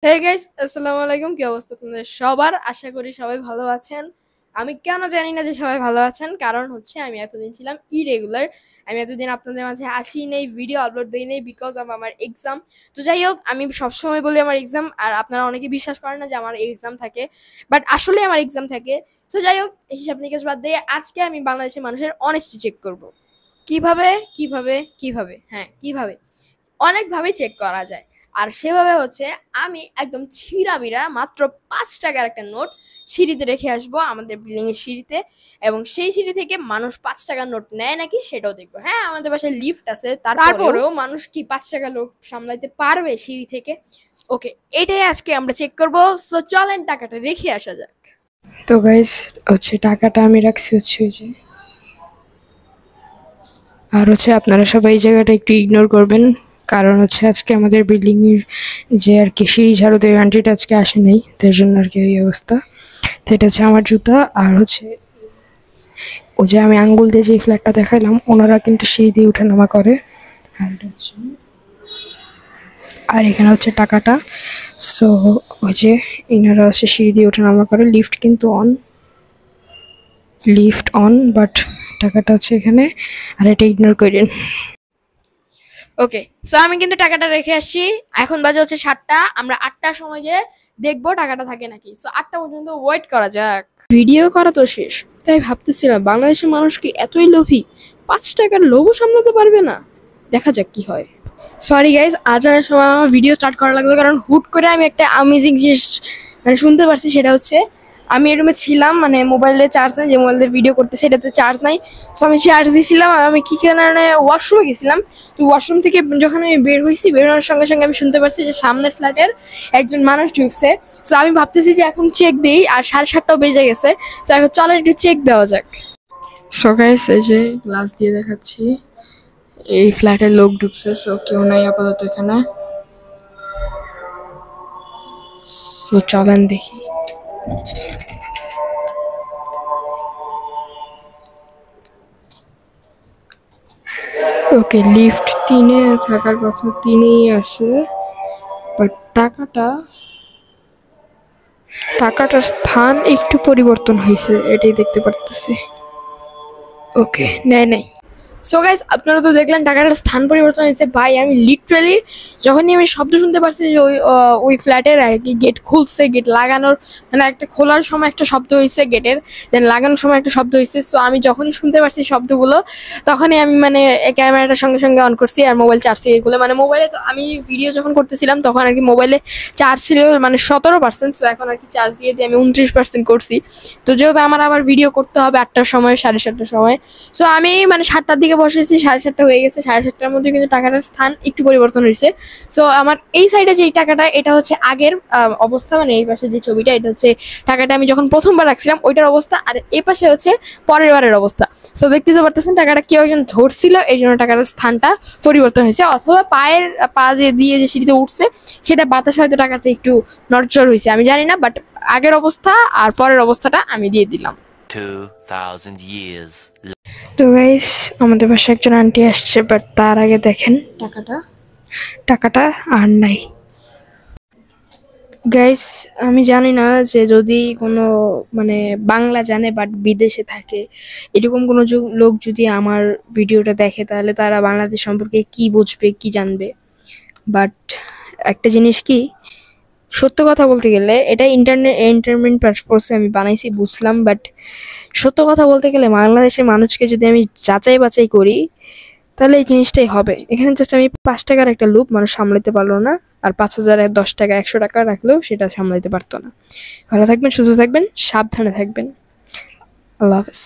Hey guys, আসসালামু আলাইকুম। কি অবস্থা তোমাদের সবার? আশা করি সবাই ভালো আছেন। আমি কেন জানি না যে সবাই ভালো আছেন, কারণ হচ্ছে আমি এতদিন ছিলাম ইরেগুলার। আমি এতদিন আপনাদের মাঝে আসি নেই, ভিডিও আপলোড দিই নেই বিকজ অফ আমার এক্সাম। তো যাই হোক, আমি সবসময় বলি আমার এক্সাম, আর আপনারা অনেকে বিশ্বাস করেন না যে আমার এক্সাম থাকে, বাট আসলে আমার এক্সাম থাকে। তো যাই হোক, হিসাব নিকাশ বাদ দিয়ে আজকে আমি বাংলাদেশের মানুষের অনেস্টি চেক করব। কিভাবে কিভাবে কিভাবে হ্যাঁ, কিভাবে অনেকভাবে চেক করা যায়। আর সেভাবে হচ্ছে আমি একদম ছিঁড়াবিড়া মাত্র ৫ টাকার একটা নোট সিঁড়িতে রেখে আসবো, আমাদের বিল্ডিং এর সিঁড়িতে। এবং সেই সিঁড়ি থেকে মানুষ ৫ টাকার নোট নেয় নাকি সেটাও দেখবো। হ্যাঁ, আমাদের বাসায় লিফট আছে, তারপরেও মানুষ কি ৫ টাকার নোট সামলাইতে পারবে সিঁড়ি থেকে? ওকে, এটাই আজকে আমরা চেক করবো। সো চলেন টাকাটা রেখে আসা যাক। তো গাইস, হচ্ছে টাকাটা আমি রাখছি হচ্ছে ওই যে, আর হচ্ছে আপনারা সবাই এই জায়গাটা একটু ইগনোর করবেন, কারণ হচ্ছে আজকে আমাদের বিল্ডিং এর যে আর কি সিঁড়ি ঝাড়ু দেওয়ার আন্টিটা আজকে আসে নাই, তার জন্য আর কি এই অবস্থা। তো এটা হচ্ছে আমার জুতা, আর হচ্ছে ওই যে আমি আঙ্গুল দিয়ে যে ফ্ল্যাটটা দেখাইলাম, ওনারা কিন্তু সিঁড়ি দিয়ে উঠা নামা করে। আর এটা হচ্ছে, আর এখানে হচ্ছে টাকাটা। সো ওই যে ইনারা হচ্ছে সিঁড়ি দিয়ে উঠা নামা করে, লিফট কিন্তু অন, লিফট অন, বাট টাকাটা হচ্ছে এখানে। আর এটা ইগনোর করেন। ওকে, সো আমি কিন্তু টাকাটা রেখে আসছি। এখন বাজে হচ্ছে ৭টা। আমরা ৮টার সময় যে দেখবো টাকাটা থাকে নাকি। সো ৮টা পর্যন্ত ওয়েট করা যাক। ভিডিও করা তো শেষ, তাই ভাবতেছিলাম বাংলাদেশের মানুষ কি এতই লোভী, ৫ টাকার লোভও সামলাতে পারবে না? দেখা যাক কি হয়। সরি গাইজ, আজানের সময় আমার ভিডিও স্টার্ট করা লাগলো, কারণ হুট করে আমি একটা অ্যামেজিং জিনিস মানে শুনতে পারছি। সেটা হচ্ছে আমি এই রুমে ছিলাম, মানে মোবাইলে চার্জ নাই, যে মোবাইলে ভিডিও করতেছে এটাতে চার্জ নাই। সো আমি চার্জ দিয়েছিলাম, আর আমি কি কারণে ওয়াশরুমে গেছিলাম। তো ওয়াশরুম থেকে যখন আমি বের হয়েছি, বেরোনোর সঙ্গে সঙ্গে আমি শুনতে পারছি যে সামনের ফ্ল্যাটের একজন মানুষ ঢুকছে। সো আমি ভাবতেছি যে এখন চেক দিই, আর 7:30টাও বেজে গেছে। তো এখন চলো একটু চেক দেওয়া যাক। সো গাইস, এই যে গ্লাস দিয়ে দেখাচ্ছি, এই ফ্ল্যাটের লোক ঢুকছে। সো কেউ নাই আপাতত এখানে। সো চলেন দেখি। ওকে, লিফট 3-এ থাকার কথা, 3-এই আছে, বাট টাকাটার স্থান একটু পরিবর্তন হয়েছে, এটাই দেখতে পারতেছি। ওকে, নেয় নাই। সো গাইস, আপনারা তো দেখলেন টাকাটার স্থান পরিবর্তন হয়েছে। ভাই, আমি লিটারালি যখনই আমি শব্দ শুনতে পারছি যে ওই ফ্ল্যাটের আর কি গেট খুলছে, গেট লাগানোর মানে একটা খোলার সময় একটা শব্দ হয়েছে গেটের, দেন লাগানোর সময় একটা শব্দ হয়েছে। সো আমি যখনই শুনতে পারছি শব্দগুলো, তখনই আমি মানে ক্যামেরাটা সঙ্গে সঙ্গে অন করছি, আর মোবাইল চার্জ থেকে খুলে, মানে মোবাইলে তো আমি ভিডিও যখন করতেছিলাম তখন আর কি মোবাইলে চার্জ ছিল মানে 17%। সো এখন আর কি চার্জ দিয়ে দিয়ে আমি 29% করছি। তো যেহেতু আমার আবার ভিডিও করতে হবে 8টার সময়, 7:30টার সময়। সো আমি মানে 7টার দিকে বসেছি, 7:30 হয়ে গেছে। 7:30টার মধ্যে কিন্তু টাকাটার স্থান একটু পরিবর্তন হয়েছে। সো আমার এই সাইডে যে টাকাটা, এটা হচ্ছে আগের অবস্থা, মানে এই পাশে যে ছবিটা, এটা হচ্ছে টাকাটা আমি যখন প্রথমবার রাখছিলাম ওইটার অবস্থা, আর এই পাশে হচ্ছে পরের বারের অবস্থা। সো দেখতে তো পারতেছেন টাকাটা কেউ একজন ধরছিল, এই জন্য টাকাটার স্থানটা পরিবর্তন হয়েছে, অথবা পা দিয়ে যে সিঁড়িতে উঠছে সেটা বাতাস, হয়তো টাকাটা একটু নড়চড় হয়েছে, আমি জানি না। বাট আগের অবস্থা আর পরের অবস্থাটা আমি দিয়ে দিলাম। 2000 years. তো গাইস, আমাদের বাসায় একজন আন্টি আসছে, বাট তার আগে দেখেন টাকাটা আর নাই। গাইস, আমি জানি না যে যদি কোনো মানে বাংলা জানে বাট বিদেশে থাকে, এরকম কোনো লোক যদি আমার ভিডিওটা দেখে, তাহলে তারা বাংলাদেশ সম্পর্কে কি বুঝবে, কি জানবে। বাট একটা জিনিস কি, সত্য কথা বলতে গেলে এটা এন্টারটেনমেন্ট পারপোসে আমি বানাইছি বুঝলাম, বাট সত্য কথা বলতে গেলে বাংলাদেশের মানুষকে যদি আমি যাচাই বাছাই করি, তাহলে এই জিনিসটাই হবে। এখানে জাস্ট আমি 5 টাকার একটা লুপ মানুষ সামলাতে পারলো না, আর 5,000, 10 টাকা, 100 টাকা রাখলেও সেটা সামলাতে পারতো না। ভালো থাকবেন, সুস্থ থাকবেন, সাবধানে থাকবেন। আল্লাহ হাফেজ।